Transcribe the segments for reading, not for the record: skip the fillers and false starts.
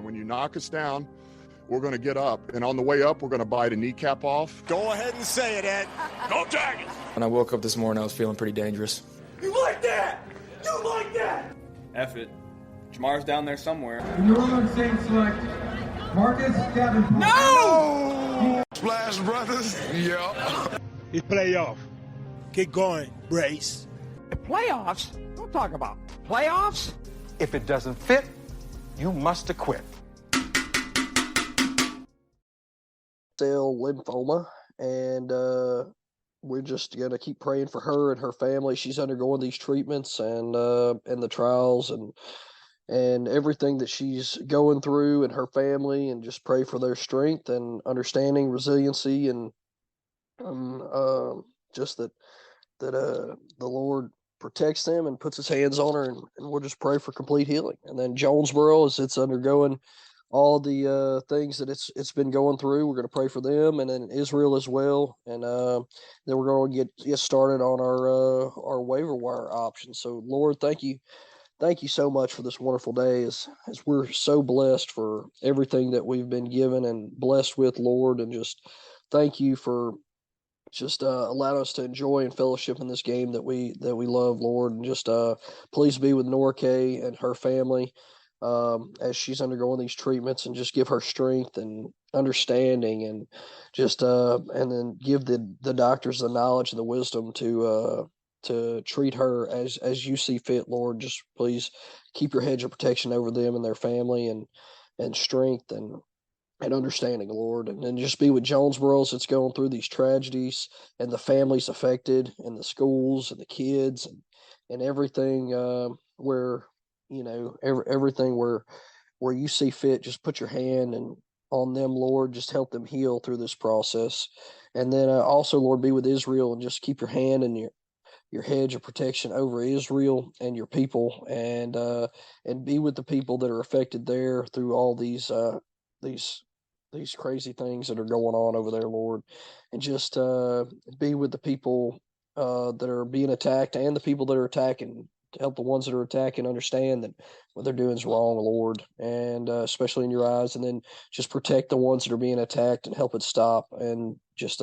And when you knock us down, we're going to get up. And on the way up, we're going to bite a kneecap off. Go ahead and say it, Ed. Go Tigers! When I woke up this morning, I was feeling pretty dangerous. You like that? You like that? F it. Jamar's down there somewhere. The New Orleans Saints select Marcus Davenport. No! Splash Brothers? Yeah. It's playoff. Keep going, Brace. The playoffs? Don't talk about playoffs. If it doesn't fit, you must acquit. Cell lymphoma, and we're just gonna keep praying for her and her family. She's undergoing these treatments and the trials and everything that she's going through, and her family, and just pray for their strength and understanding, resiliency, and just that the Lord protects them and puts his hands on her, and we'll just pray for complete healing. And then Jonesboro, as it's undergoing all the things that it's been going through, we're going to pray for them, and then Israel as well. And then we're going to get started on our waiver wire option. So Lord, thank you so much for this wonderful day, as we're so blessed for everything that we've been given and blessed with, Lord, and just thank you for just allowed us to enjoy and fellowship in this game that we love, Lord. And just please be with Norkay and her family as she's undergoing these treatments, and just give her strength and understanding, and just and then give the doctors the knowledge and the wisdom to treat her as you see fit, Lord. Just please keep your hedge of protection over them and their family, and strength and understanding, Lord. And then just be with Jonesboro as it's going through these tragedies, and the families affected, and the schools, and the kids, and everything where, you know, everything where you see fit. Just put your hand on them, Lord. Just help them heal through this process. And then also, Lord, be with Israel, and just keep your hand and your hedge of protection over Israel and your people, and be with the people that are affected there through all these crazy things that are going on over there, Lord. And just be with the people that are being attacked, and the people that are attacking, to help the ones that are attacking understand that what they're doing is wrong, Lord, and especially in your eyes. And then just protect the ones that are being attacked and help it stop, and just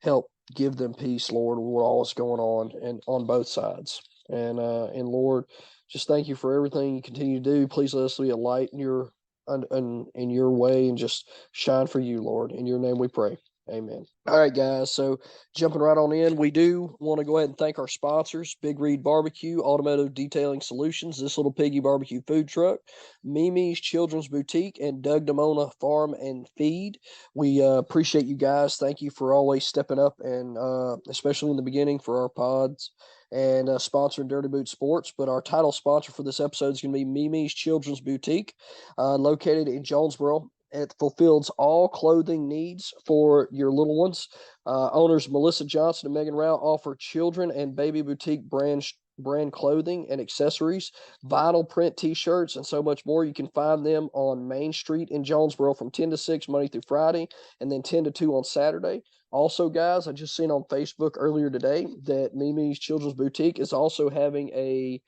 help give them peace, Lord, with all that's going on, and on both sides. And Lord, just thank you for everything you continue to do. Please let us be a light in your way, and just shine for you, Lord. In your name we pray. Amen. All right, guys. So jumping right on in, we do want to go ahead and thank our sponsors: Big Reed BBQ, Automotive Detailing Solutions, This Little Piggy Barbecue Food Truck, Mimi's Children's Boutique, and Doug Damona Farm and Feed. We appreciate you guys. Thank you for always stepping up, and especially in the beginning for our pods, and sponsoring Dirty Boot Sports. But our title sponsor for this episode is going to be Mimi's Children's Boutique, located in Jonesboro. It fulfills all clothing needs for your little ones. Owners Melissa Johnson and Megan Rao offer children and baby boutique brand clothing and accessories, vinyl print t-shirts, and so much more. You can find them on Main Street in Jonesboro from 10 to 6 Monday through Friday, and then 10 to 2 on Saturday. Also, guys, I just seen on Facebook earlier today that Mimi's Children's Boutique is also having a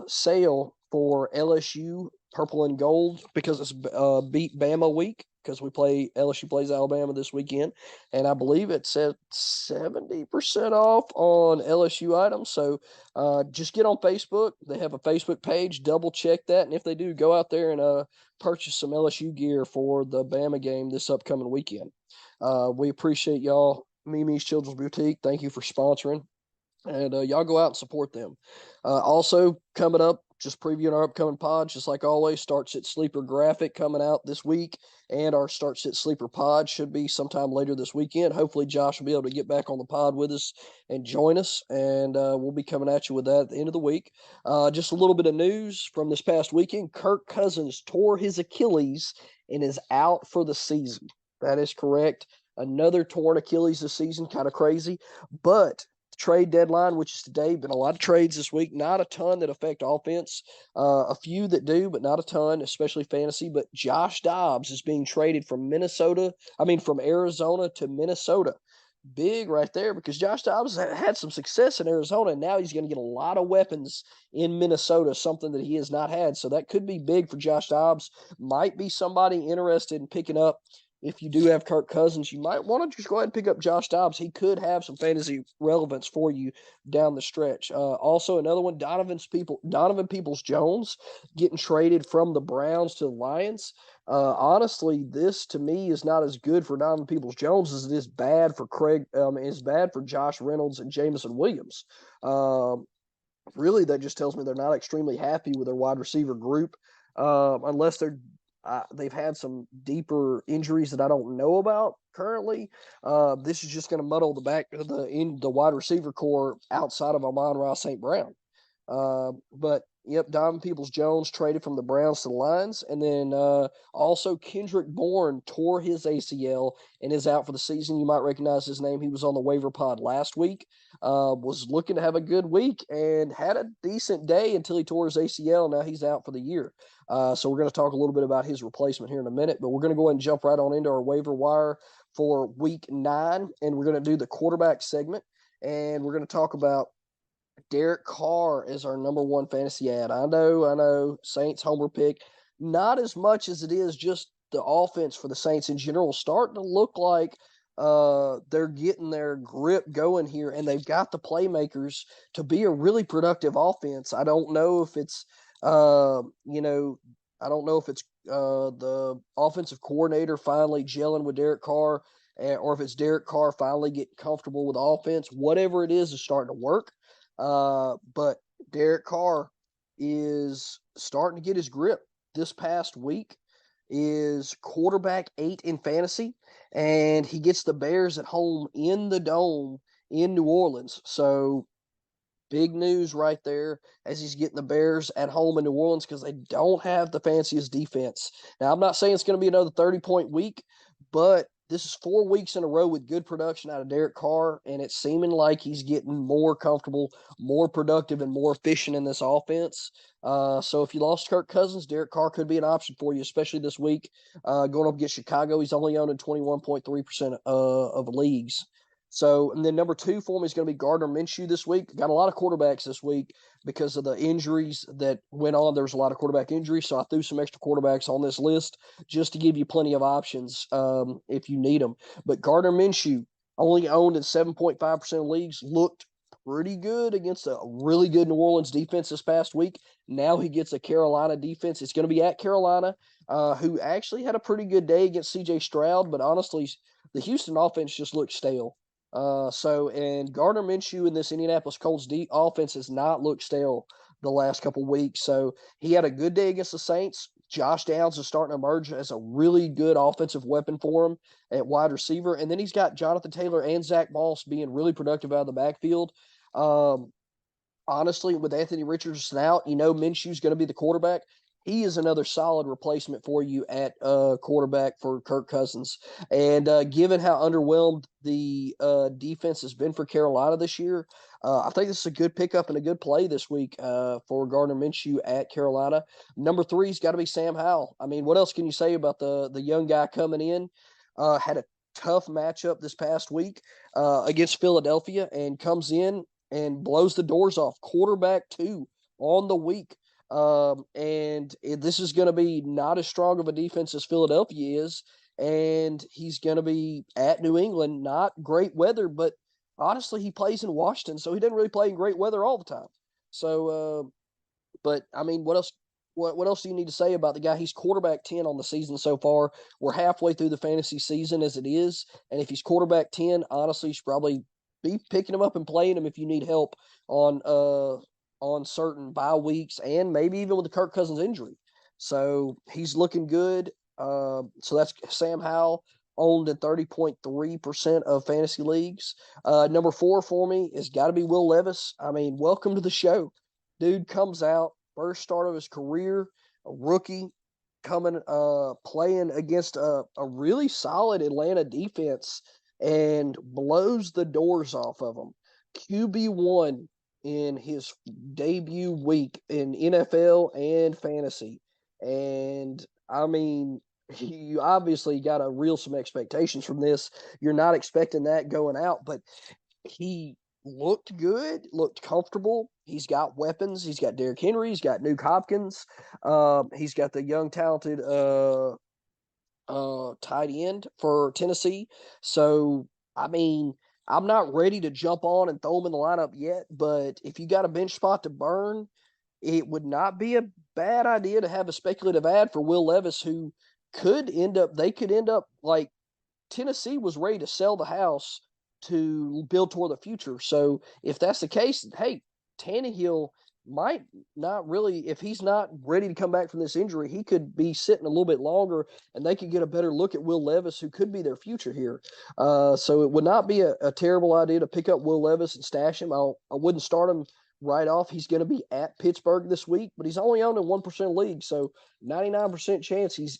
sale for LSU Purple and Gold, because it's Beat Bama week, because LSU plays Alabama this weekend, and I believe it's at 70% off on LSU items. So just get on Facebook. They have a Facebook page. Double check that, and if they do, go out there and purchase some LSU gear for the Bama game this upcoming weekend. We appreciate y'all, Mimi's Children's Boutique. Thank you for sponsoring, and y'all go out and support them. Also coming up, just previewing our upcoming pods, just like always, Start Sit Sleeper graphic coming out this week, and our Start Sit Sleeper pod should be sometime later this weekend. Hopefully Josh will be able to get back on the pod with us and join us, and we'll be coming at you with that at the end of the week. Just a little bit of news from this past weekend. Kirk Cousins tore his Achilles and is out for the season. That is correct. Another torn Achilles this season, kind of crazy, but trade deadline, which is today. Been a lot of trades this week, not a ton that affect offense, a few that do, but not a ton, especially fantasy. But Josh Dobbs is being traded from Arizona to Minnesota. big right there because Josh Dobbs had some success in Arizona, and now he's going to get a lot of weapons in Minnesota, something that he has not had. So that could be big for Josh Dobbs. Might be somebody interested in picking up. If you do have Kirk Cousins, you might want to just go ahead and pick up Josh Dobbs. He could have some fantasy relevance for you down the stretch. Also, another one, Donovan Peoples-Jones getting traded from the Browns to the Lions. Honestly, this to me is not as good for Donovan Peoples-Jones as it is bad for is bad for Josh Reynolds and Jameson Williams. Really, that just tells me they're not extremely happy with their wide receiver group, unless they've had some deeper injuries that I don't know about currently. This is just going to muddle the wide receiver core outside of Amon-Ra St. Brown. But yep, Donovan Peoples-Jones traded from the Browns to the Lions, and then also Kendrick Bourne tore his ACL and is out for the season. You might recognize his name. He was on the waiver pod last week. Was looking to have a good week and had a decent day until he tore his ACL. Now he's out for the year. So we're going to talk a little bit about his replacement here in a minute, but we're going to go ahead and jump right on into our waiver wire for week 9, and we're going to do the quarterback segment, and we're going to talk about Derek Carr as our number 1 fantasy ad. I know, Saints homer pick. Not as much as it is just the offense for the Saints in general starting to look like they're getting their grip going here, and they've got the playmakers to be a really productive offense. I don't know if it's the offensive coordinator finally gelling with Derek Carr, or if it's Derek Carr finally getting comfortable with the offense. Whatever it is starting to work. But Derek Carr is starting to get his grip. This past week is quarterback 8 in fantasy, and he gets the Bears at home in the Dome in New Orleans. So big news right there as he's getting the Bears at home in New Orleans because they don't have the fanciest defense. Now, I'm not saying it's going to be another 30-point week, but this is 4 weeks in a row with good production out of Derek Carr, and it's seeming like he's getting more comfortable, more productive, and more efficient in this offense. So if you lost Kirk Cousins, Derek Carr could be an option for you, especially this week. Going up against Chicago, he's only owned in 21.3% of leagues. So, and then number 2 for me is going to be Gardner Minshew this week. Got a lot of quarterbacks this week because of the injuries that went on. There was a lot of quarterback injuries, so I threw some extra quarterbacks on this list just to give you plenty of options if you need them. But Gardner Minshew, only owned in 7.5% of leagues, looked pretty good against a really good New Orleans defense this past week. Now he gets a Carolina defense. It's going to be at Carolina, who actually had a pretty good day against C.J. Stroud, but honestly, the Houston offense just looked stale. And Gardner Minshew in this Indianapolis Colts offense has not looked stale the last couple of weeks. So he had a good day against the Saints. Josh Downs is starting to emerge as a really good offensive weapon for him at wide receiver. And then he's got Jonathan Taylor and Zach Moss being really productive out of the backfield. Honestly, with Anthony Richardson out, Minshew's going to be the quarterback. He is another solid replacement for you at quarterback for Kirk Cousins. And given how underwhelmed the defense has been for Carolina this year, I think this is a good pickup and a good play this week for Gardner Minshew at Carolina. Number 3's got to be Sam Howell. I mean, what else can you say about the young guy coming in? Had a tough matchup this past week against Philadelphia and comes in and blows the doors off. Quarterback 2 on the week. This is going to be not as strong of a defense as Philadelphia is, and he's going to be at New England. Not great weather, but honestly, he plays in Washington, so he doesn't really play in great weather all the time. So, but I mean, what else? What else do you need to say about the guy? He's quarterback 10 on the season so far. We're halfway through the fantasy season as it is, and if he's quarterback 10, honestly, you should probably be picking him up and playing him if you need help on certain bye weeks and maybe even with the Kirk Cousins injury. So he's looking good. So that's Sam Howell, owned in 30.3% of fantasy leagues. Number 4 for me has got to be Will Levis. I mean, welcome to the show. Dude comes out, first start of his career, a rookie, coming playing against a really solid Atlanta defense and blows the doors off of them. QB1 in his debut week in NFL and fantasy. And I mean, you obviously got to reel some expectations from this. You're not expecting that going out, but he looked good, looked comfortable. He's got weapons. He's got Derrick Henry. He's got Nuke Hopkins. He's got the young, talented tight end for Tennessee. So, I mean, I'm not ready to jump on and throw him in the lineup yet, but if you got a bench spot to burn, it would not be a bad idea to have a speculative ad for Will Levis, who could end up like Tennessee was ready to sell the house to build toward the future. So if that's the case, hey, Tannehill might not really, if he's not ready to come back from this injury, he could be sitting a little bit longer and they could get a better look at Will Levis, who could be their future here. So it would not be a terrible idea to pick up Will Levis and stash him. I wouldn't start him right off. He's going to be at Pittsburgh this week, but he's only owned in 1% league. So 99% chance he's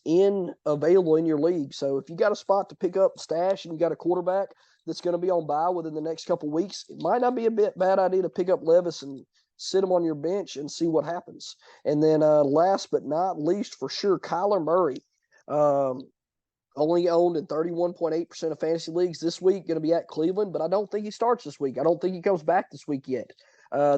available in your league. So if you got a spot to pick up stash and you got a quarterback that's going to be on bye within the next couple of weeks, it might not be a bad idea to pick up Levis and sit him on your bench and see what happens. And then last but not least, for sure, Kyler Murray. Only owned in 31.8% of fantasy leagues this week, going to be at Cleveland, but I don't think he starts this week. I don't think he comes back this week yet.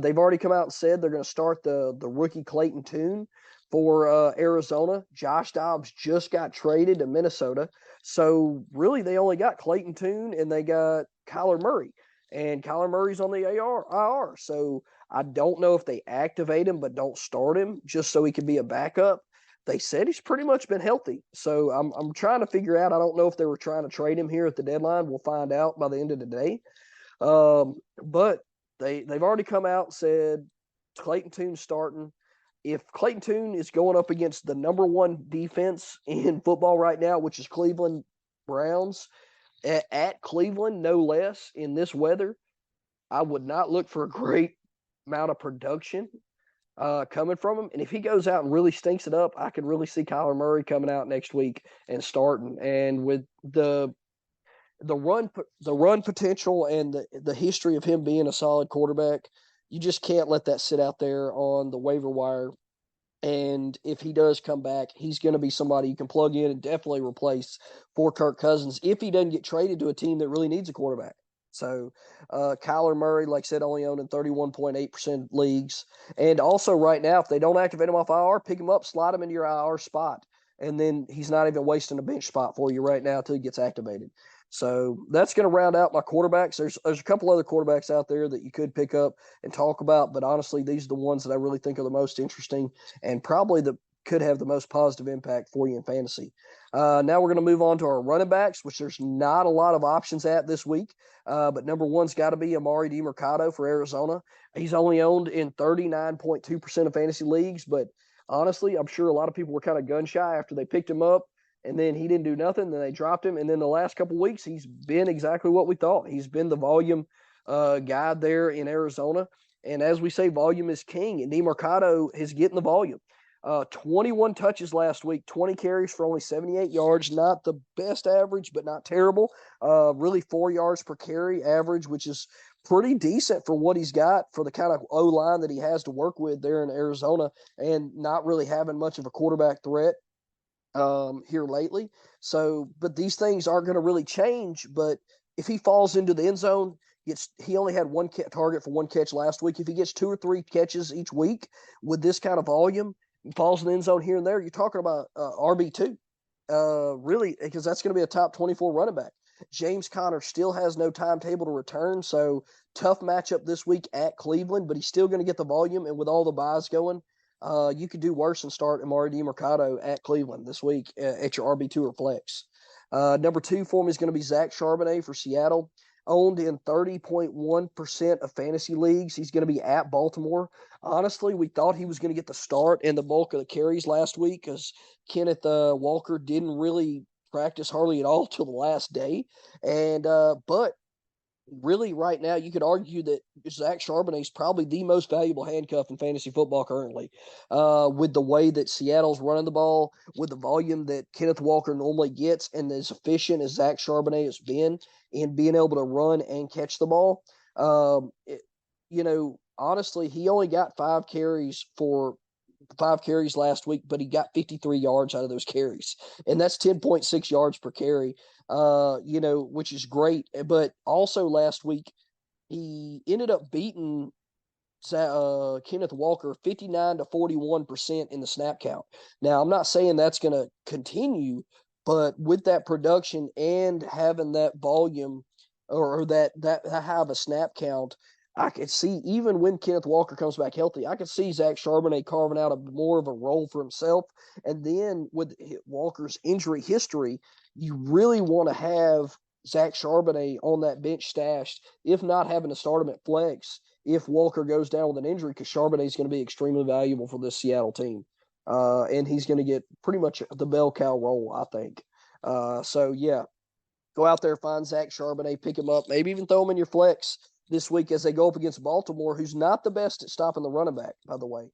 They've already come out and said they're going to start the rookie Clayton Tune for Arizona. Josh Dobbs just got traded to Minnesota. So really they only got Clayton Tune and they got Kyler Murray. And Kyler Murray's on the IR. So I don't know if they activate him but don't start him just so he can be a backup. They said he's pretty much been healthy. So I'm trying to figure out. I don't know if they were trying to trade him here at the deadline. We'll find out by the end of the day. But they've already come out and said Clayton Tune's starting. If Clayton Tune is going up against the number one defense in football right now, which is Cleveland Browns, at Cleveland, no less, in this weather, I would not look for a great amount of production coming from him. And if he goes out and really stinks it up, I could really see Kyler Murray coming out next week and starting. And with the run potential and the history of him being a solid quarterback, you just can't let that sit out there on the waiver wire. And if he does come back, he's going to be somebody you can plug in and definitely replace for Kirk Cousins if he doesn't get traded to a team that really needs a quarterback. So Kyler Murray, like I said, only owned in 31.8% leagues. And also right now, if they don't activate him off IR, pick him up, slide him into your IR spot. And then he's not even wasting a bench spot for you right now until he gets activated. So that's going to round out my quarterbacks. There's a couple other quarterbacks out there that you could pick up and talk about, but honestly, these are the ones that I really think are the most interesting and probably could have the most positive impact for you in fantasy. Now we're going to move on to our running backs, which there's not a lot of options at this week. But number one's got to be Amari DiMercado for Arizona. He's only owned in 39.2% of fantasy leagues, but honestly, I'm sure a lot of people were kind of gun shy after they picked him up. And then he didn't do nothing. Then they dropped him. And then the last couple of weeks, he's been exactly what we thought. He's been the volume guy there in Arizona. And as we say, volume is king. And DiMercado is getting the volume. 21 touches last week, 20 carries for only 78 yards. Not the best average, but not terrible. Really 4 yards per carry average, which is pretty decent for what he's got for the kind of O-line that he has to work with there in Arizona and not really having much of a quarterback threat here lately. So, but these things aren't going to really change. But if he falls into the end zone, he only had one target for one catch last week. If he gets 2 or 3 catches each week with this kind of volume, he falls in the end zone here and there, you're talking about RB2, really, because that's going to be a top 24 running back. James Conner still has no timetable to return, so tough matchup this week at Cleveland, but he's still going to get the volume, and with all the buys going, you could do worse than start Amari DiMercado at Cleveland this week at your RB2 or flex. Number 2 for me is going to be Zach Charbonnet for Seattle. Owned in 30.1% of fantasy leagues. He's going to be at Baltimore. Honestly, we thought he was going to get the start and the bulk of the carries last week because Kenneth Walker didn't really practice hardly at all till the last day. And but really right now you could argue that Zach Charbonnet is probably the most valuable handcuff in fantasy football currently with the way that Seattle's running the ball, with the volume that Kenneth Walker normally gets, and as efficient as Zach Charbonnet has been in being able to run and catch the ball. Honestly, he only got 5 carries for 5 carries last week, but he got 53 yards out of those carries. And that's 10.6 yards per carry, which is great. But also last week, he ended up beating Kenneth Walker 59 to 41% in the snap count. Now, I'm not saying that's going to continue, but with that production and having that volume or that high of a snap count, I could see, even when Kenneth Walker comes back healthy, I could see Zach Charbonnet carving out more of a role for himself. And then with Walker's injury history, you really want to have Zach Charbonnet on that bench stashed, if not having to start him at flex if Walker goes down with an injury, because Charbonnet is going to be extremely valuable for this Seattle team. And he's going to get pretty much the bell cow role, I think. So, yeah, go out there, find Zach Charbonnet, pick him up, maybe even throw him in your flex this week as they go up against Baltimore, who's not the best at stopping the running back, by the way.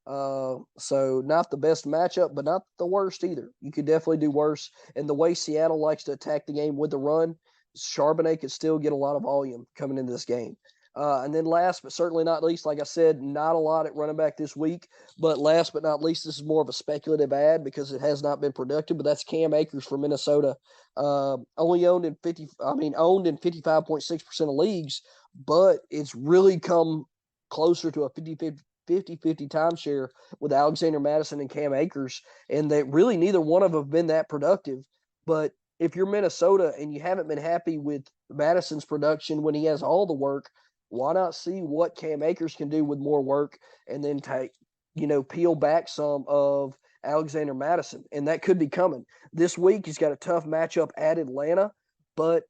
So not the best matchup, but not the worst either. You could definitely do worse. And the way Seattle likes to attack the game with the run, Charbonnet could still get a lot of volume coming into this game. And then last but certainly not least, like I said, not a lot at running back this week. But last but not least, this is more of a speculative ad because it has not been productive. But that's Cam Akers from Minnesota, only owned in 55.6% of leagues, but it's really come closer to a 50-50 timeshare with Alexander Madison and Cam Akers, and that really neither one of them have been that productive. But if you're Minnesota and you haven't been happy with Madison's production when he has all the work, why not see what Cam Akers can do with more work and then peel back some of Alexander Madison? And that could be coming. This week, he's got a tough matchup at Atlanta, but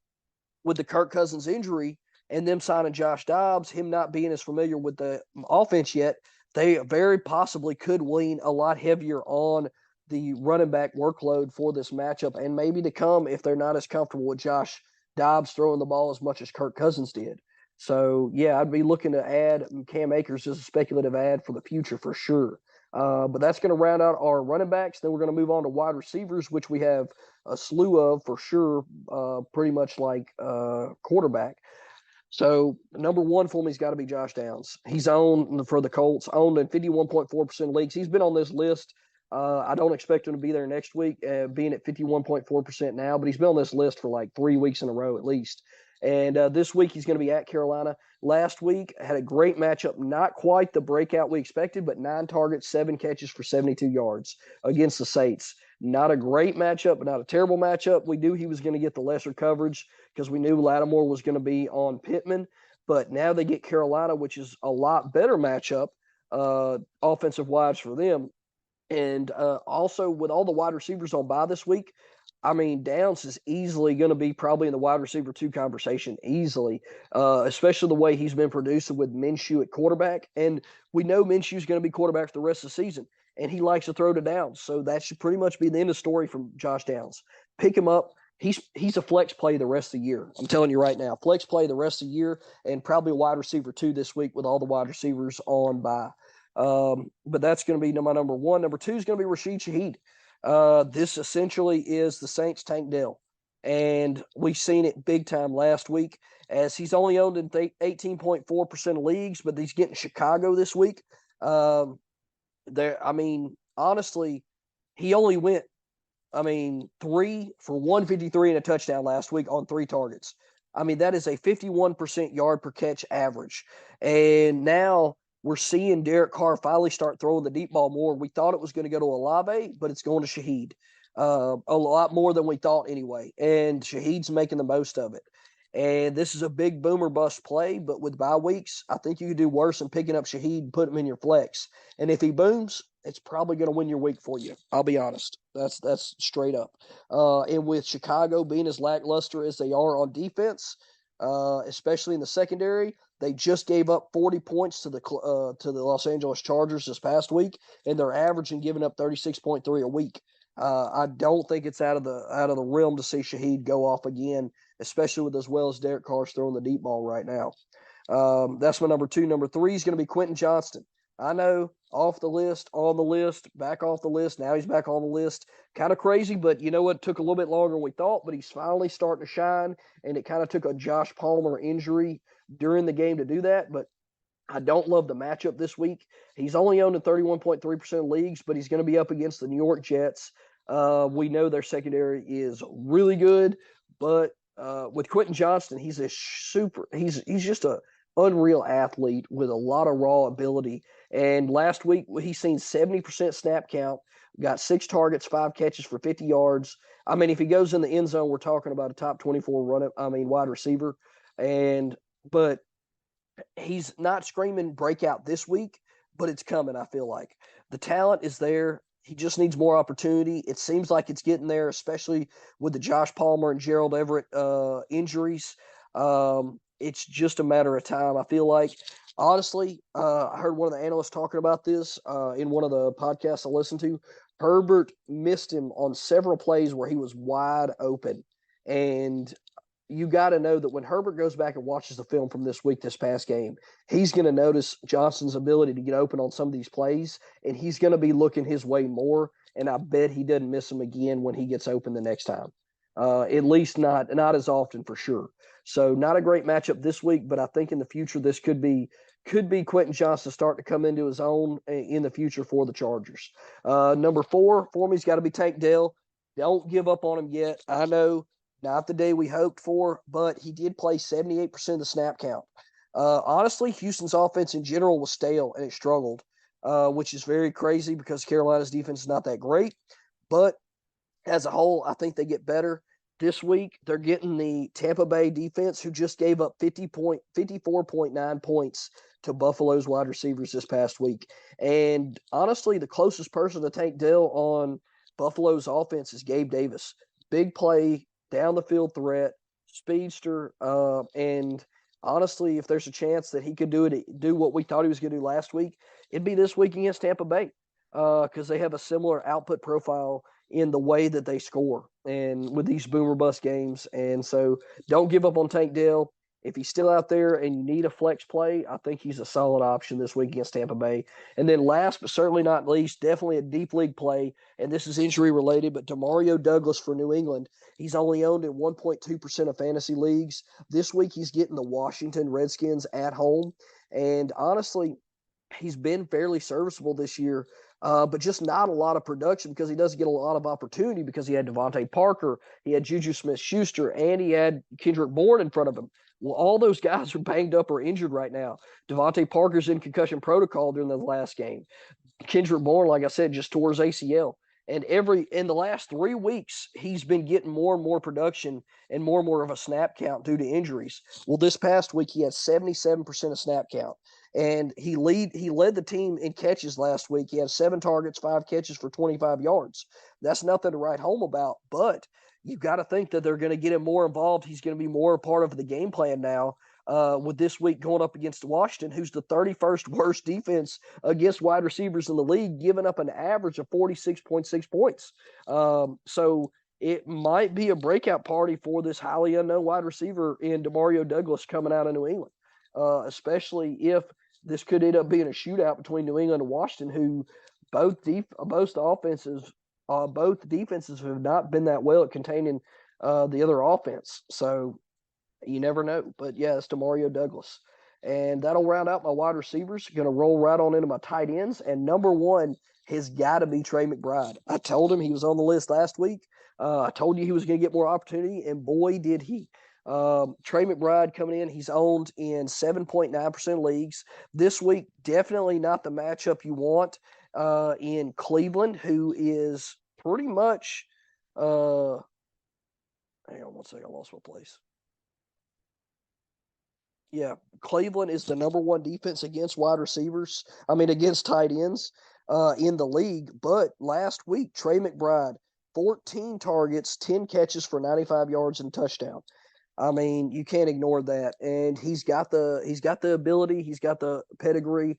with the Kirk Cousins injury and them signing Josh Dobbs, him not being as familiar with the offense yet, they very possibly could lean a lot heavier on the running back workload for this matchup, and maybe to come if they're not as comfortable with Josh Dobbs throwing the ball as much as Kirk Cousins did. So, yeah, I'd be looking to add Cam Akers as a speculative ad for the future for sure. But that's going to round out our running backs. Then we're going to move on to wide receivers, which we have a slew of for sure, pretty much like quarterback. So number one for me has got to be Josh Downs. He's owned for the Colts, owned in 51.4% of leagues. He's been on this list. I don't expect him to be there next week, being at 51.4% now, but he's been on this list for like 3 weeks in a row at least. And this week he's going to be at Carolina. Last week had a great matchup, not quite the breakout we expected, but 9 targets, 7 catches for 72 yards against the Saints. Not a great matchup, but not a terrible matchup. We knew he was going to get the lesser coverage because we knew Lattimore was going to be on Pittman. But now they get Carolina, which is a lot better matchup offensive-wise for them. And also with all the wide receivers on bye this week, I mean, Downs is easily going to be probably in the wide receiver 2 conversation, easily, especially the way he's been producing with Minshew at quarterback. And we know Minshew's going to be quarterback for the rest of the season, and he likes to throw to Downs. So that should pretty much be the end of the story from Josh Downs. Pick him up. He's a flex play the rest of the year. I'm telling you right now, flex play the rest of the year, and probably a wide receiver 2 this week with all the wide receivers on bye. But that's going to be my number one. Number 2 is going to be Rashid Shaheed. This essentially is the Saints' Tank Dell, and we've seen it big time last week as he's only owned in 18.4% of leagues, but he's getting Chicago this week. Honestly, he only went, 3 for 153 and a touchdown last week on 3 targets. That is a 51% yard per catch average. And now we're seeing Derek Carr finally start throwing the deep ball more. We thought it was going to go to Olave, but it's going to Shaheed. A lot more than we thought anyway. And Shaheed's making the most of it. And this is a big boomer bust play, but with bye weeks, I think you could do worse than picking up Shaheed and put him in your flex. And if he booms, it's probably going to win your week for you. I'll be honest. That's straight up. And with Chicago being as lackluster as they are on defense, especially in the secondary, they just gave up 40 points to the Los Angeles Chargers this past week, and they're averaging giving up 36.3 a week. I don't think it's out of the realm to see Shaheed go off again, especially with as well as Derek Carr's throwing the deep ball right now. That's my number 2. Number 3 is going to be Quentin Johnston. I know, off the list, on the list, back off the list. Now he's back on the list. Kind of crazy, but you know what? It took a little bit longer than we thought, but he's finally starting to shine, and it kind of took a Josh Palmer injury during the game to do that. But I don't love the matchup this week. He's only owned in 31.3% of leagues, but he's going to be up against the New York Jets. We know their secondary is really good, but with Quentin Johnston, he's just a unreal athlete with a lot of raw ability. And last week he's seen 70% snap count, got 6 targets, 5 catches for 50 yards. I mean, if he goes in the end zone, we're talking about a top 24 wide receiver. But he's not screaming breakout this week, but it's coming. I feel like the talent is there. He just needs more opportunity. It seems like it's getting there, especially with the Josh Palmer and Gerald Everett injuries. It's just a matter of time. I feel like, honestly, I heard one of the analysts talking about this in one of the podcasts I listened to. Herbert missed him on several plays where he was wide open. And you got to know that when Herbert goes back and watches the film from this past game, he's going to notice Johnson's ability to get open on some of these plays, and he's going to be looking his way more. And I bet he doesn't miss him again when he gets open the next time. At least not as often for sure. So not a great matchup this week, but I think in the future this could be Quentin Johnston starting to come into his own in the future for the Chargers. Number 4 for me's got to be Tank Dell. Don't give up on him yet. I know. Not the day we hoped for, but he did play 78% of the snap count. Honestly, Houston's offense in general was stale and it struggled, which is very crazy because Carolina's defense is not that great. But as a whole, I think they get better. This week, they're getting the Tampa Bay defense, who just gave up 54.9 points to Buffalo's wide receivers this past week. And honestly, the closest person to Tank Dell on Buffalo's offense is Gabe Davis. Big play, down the field threat, speedster, and honestly, if there's a chance that he could do what we thought he was going to do last week, it'd be this week against Tampa Bay because they have a similar output profile in the way that they score and with these boomer bust games. And so don't give up on Tank Dell. If he's still out there and you need a flex play, I think he's a solid option this week against Tampa Bay. And then last but certainly not least, definitely a deep league play, and this is injury related, but Demario Douglas for New England. He's only owned in 1.2% of fantasy leagues. This week he's getting the Washington Redskins at home. And honestly, he's been fairly serviceable this year, but just not a lot of production because he doesn't get a lot of opportunity because he had Devontae Parker, he had Juju Smith-Schuster, and he had Kendrick Bourne in front of him. Well, all those guys are banged up or injured right now. Devontae Parker's in concussion protocol during the last game. Kendrick Bourne, like I said, just tore his ACL. And in the last 3 weeks, he's been getting more and more production and more of a snap count due to injuries. Well, this past week, he had 77% of snap count. And he led the team in catches last week. He had 7 targets, 5 catches for 25 yards. That's nothing to write home about, but you've got to think that they're going to get him more involved. He's going to be more a part of the game plan now with this week going up against Washington, who's the 31st worst defense against wide receivers in the league, giving up an average of 46.6 points. So it might be a breakout party for this highly unknown wide receiver in Demario Douglas coming out of New England, especially if this could end up being a shootout between New England and Washington, who both defenses have not been that well at containing the other offense. So you never know. But yeah, it's Demario Douglas. And that'll round out my wide receivers. Going to roll right on into my tight ends. And number 1 has got to be Trey McBride. I told him he was on the list last week. I told you he was going to get more opportunity, and boy, did he. Trey McBride coming in, he's owned in 7.9% leagues. This week, definitely not the matchup you want in Cleveland, who is pretty much hang on one second, I lost my place. Yeah, Cleveland is the number 1 defense against against tight ends in the league. But last week, Trey McBride, 14 targets, 10 catches for 95 yards and a touchdown. I mean, you can't ignore that. And he's got the ability, he's got the pedigree,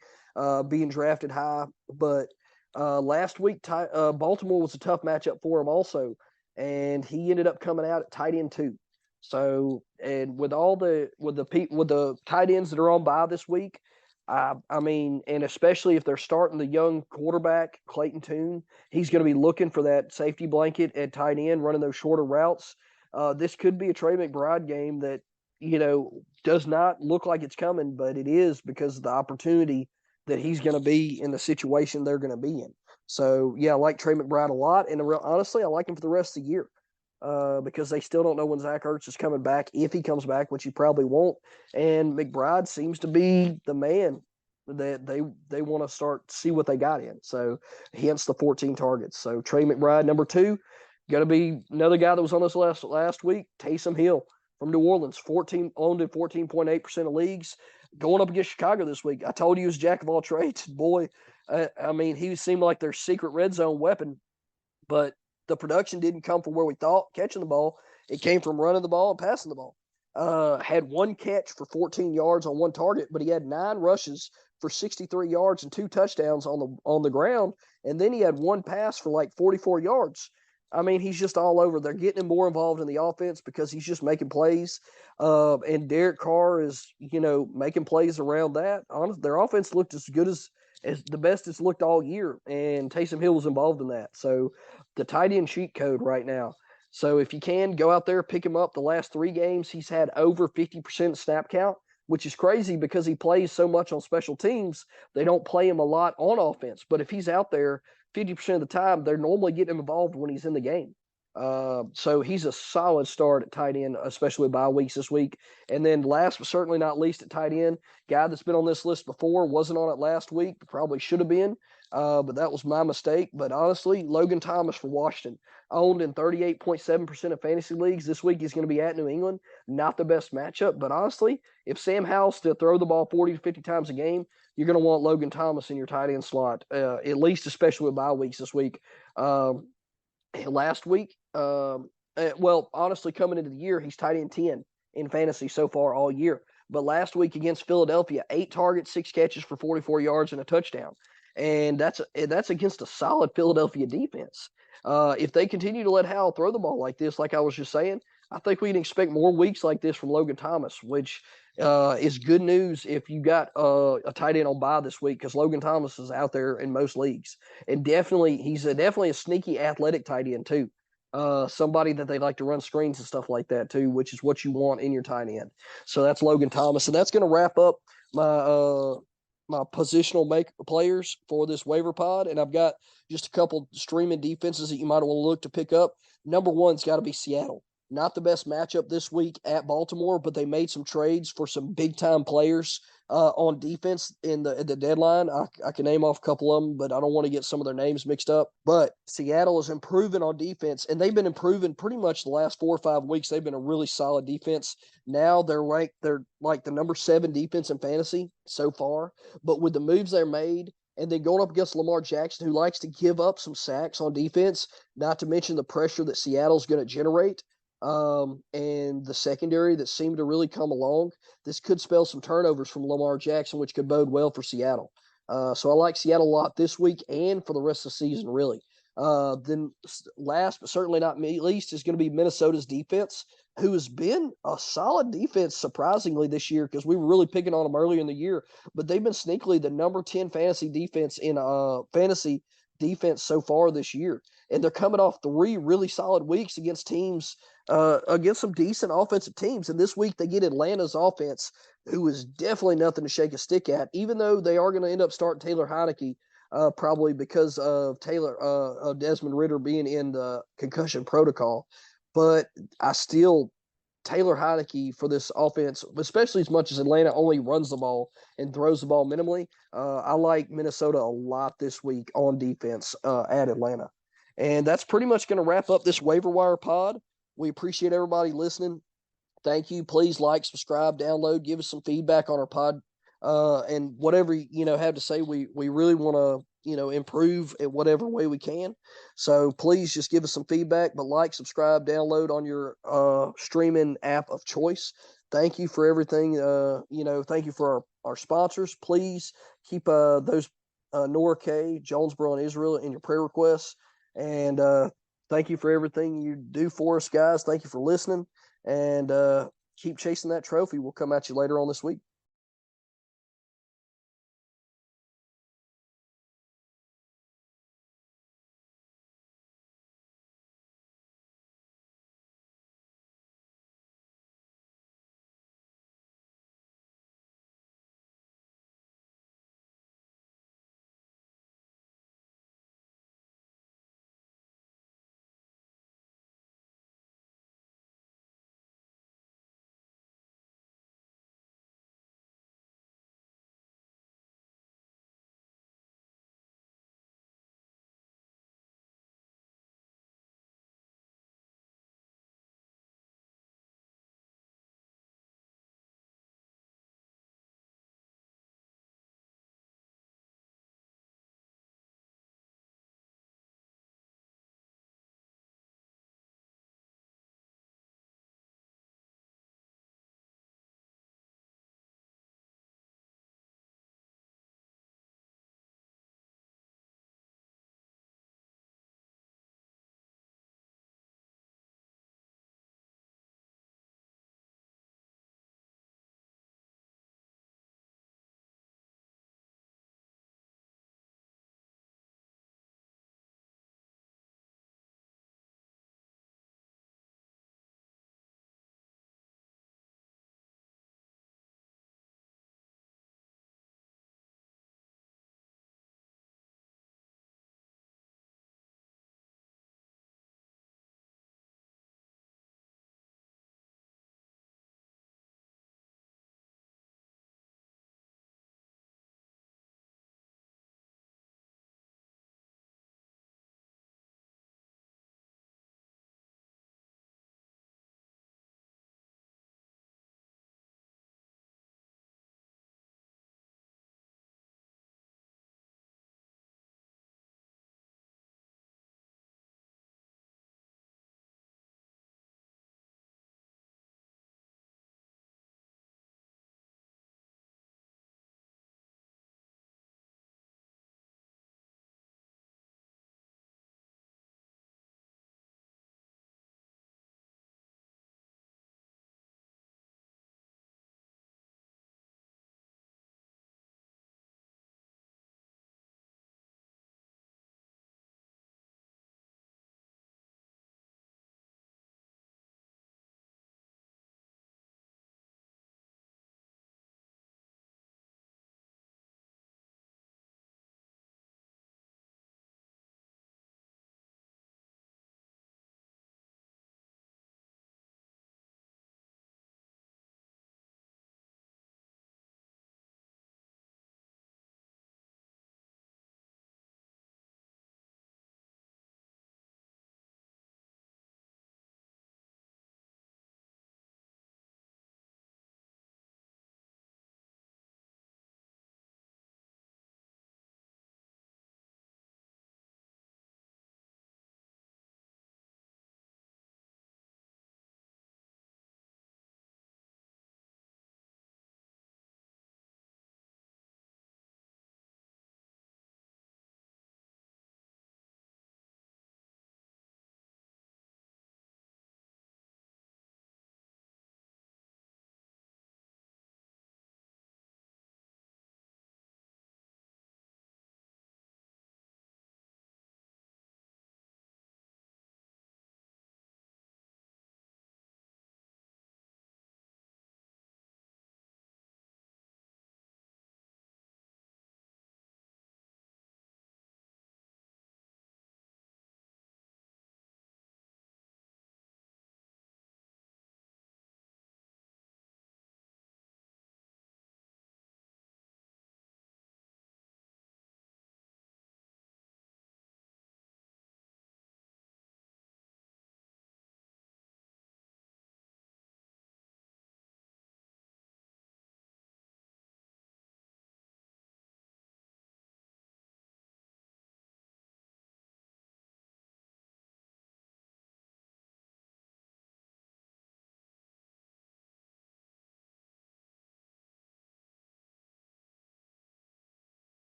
being drafted high. But last week, Baltimore was a tough matchup for him also, and he ended up coming out at tight end 2. So, and with the tight ends that are on bye this week, I mean, and especially if they're starting the young quarterback Clayton Tune, he's going to be looking for that safety blanket at tight end, running those shorter routes. This could be a Trey McBride game that does not look like it's coming, but it is because of the opportunity that he's going to be in the situation they're going to be in. So, yeah, I like Trey McBride a lot. And honestly, I like him for the rest of the year because they still don't know when Zach Ertz is coming back, if he comes back, which he probably won't. And McBride seems to be the man that they want to start to see what they got in. So, hence the 14 targets. So, Trey McBride, number 2, going to be another guy that was on this last week, Taysom Hill from New Orleans, owned in 14.8% of leagues, going up against Chicago this week. I told you he was jack of all trades. Boy, he seemed like their secret red zone weapon, but the production didn't come from where we thought, catching the ball. It came from running the ball and passing the ball. Had 1 catch for 14 yards on 1 target, but he had 9 rushes for 63 yards and 2 touchdowns on the ground, and then he had 1 pass for like 44 yards. I mean, he's just all over. They're getting him more involved in the offense because he's just making plays. And Derek Carr is, making plays around that. Honestly, their offense looked as good as the best it's looked all year, and Taysom Hill was involved in that. So the tight end cheat code right now. So if you can, go out there, pick him up. The last 3 games, he's had over 50% snap count, which is crazy because he plays so much on special teams. They don't play him a lot on offense. But if he's out there 50% of the time, they're normally getting him involved when he's in the game. So he's a solid start at tight end, especially with bye weeks this week. And then last but certainly not least at tight end, guy that's been on this list before, wasn't on it last week, probably should have been, but that was my mistake. But honestly, Logan Thomas for Washington, owned in 38.7% of fantasy leagues. This week he's going to be at New England. Not the best matchup, but honestly, if Sam Howell's still throw the ball 40 to 50 times a game, you're going to want Logan Thomas in your tight end slot, at least especially with bye weeks this week. Last week, honestly, coming into the year, he's tight end 10 in fantasy so far all year. But last week against Philadelphia, 8 targets, 6 catches for 44 yards and a touchdown. And that's against a solid Philadelphia defense. If they continue to let Howell throw the ball like this, like I was just saying, I think we can expect more weeks like this from Logan Thomas, which is good news if you got a tight end on bye this week, because Logan Thomas is out there in most leagues. And he's definitely a sneaky athletic tight end too. Somebody that they like to run screens and stuff like that too, which is what you want in your tight end. So that's Logan Thomas. And that's going to wrap up my positional players for this waiver pod. And I've got just a couple streaming defenses that you might want to look to pick up. Number 1's got to be Seattle. Not the best matchup this week at Baltimore, but they made some trades for some big-time players on defense in the deadline. I can name off a couple of them, but I don't want to get some of their names mixed up. But Seattle is improving on defense, and they've been improving pretty much the last 4 or 5 weeks. They've been a really solid defense. Now they're like the number 7 defense in fantasy so far. But with the moves they're made, and then going up against Lamar Jackson, who likes to give up some sacks on defense, not to mention the pressure that Seattle's going to generate, and the secondary that seemed to really come along, this could spell some turnovers from Lamar Jackson, which could bode well for Seattle. So I like Seattle a lot this week and for the rest of the season, really. Then last but certainly not least is going to be Minnesota's defense, who has been a solid defense surprisingly this year, because we were really picking on them earlier in the year, but they've been sneakily the number 10 fantasy defense in fantasy defense so far this year. And they're coming off 3 really solid weeks against teams, against some decent offensive teams. And this week they get Atlanta's offense, who is definitely nothing to shake a stick at, even though they are going to end up starting Taylor Heineke, probably because of Desmond Ridder being in the concussion protocol. But Taylor Heineke for this offense, especially as much as Atlanta only runs the ball and throws the ball minimally, I like Minnesota a lot this week on defense at Atlanta. And that's pretty much going to wrap up this waiver wire pod. We appreciate everybody listening. Thank you. Please like, subscribe, download, give us some feedback on our pod, and whatever have to say. We really want to improve in whatever way we can. So please just give us some feedback. But like, subscribe, download on your streaming app of choice. Thank you for everything. Thank you for our sponsors. Please keep those Nora K, Jonesboro, and Israel in your prayer requests. And thank you for everything you do for us, guys. Thank you for listening. And keep chasing that trophy. We'll come at you later on this week.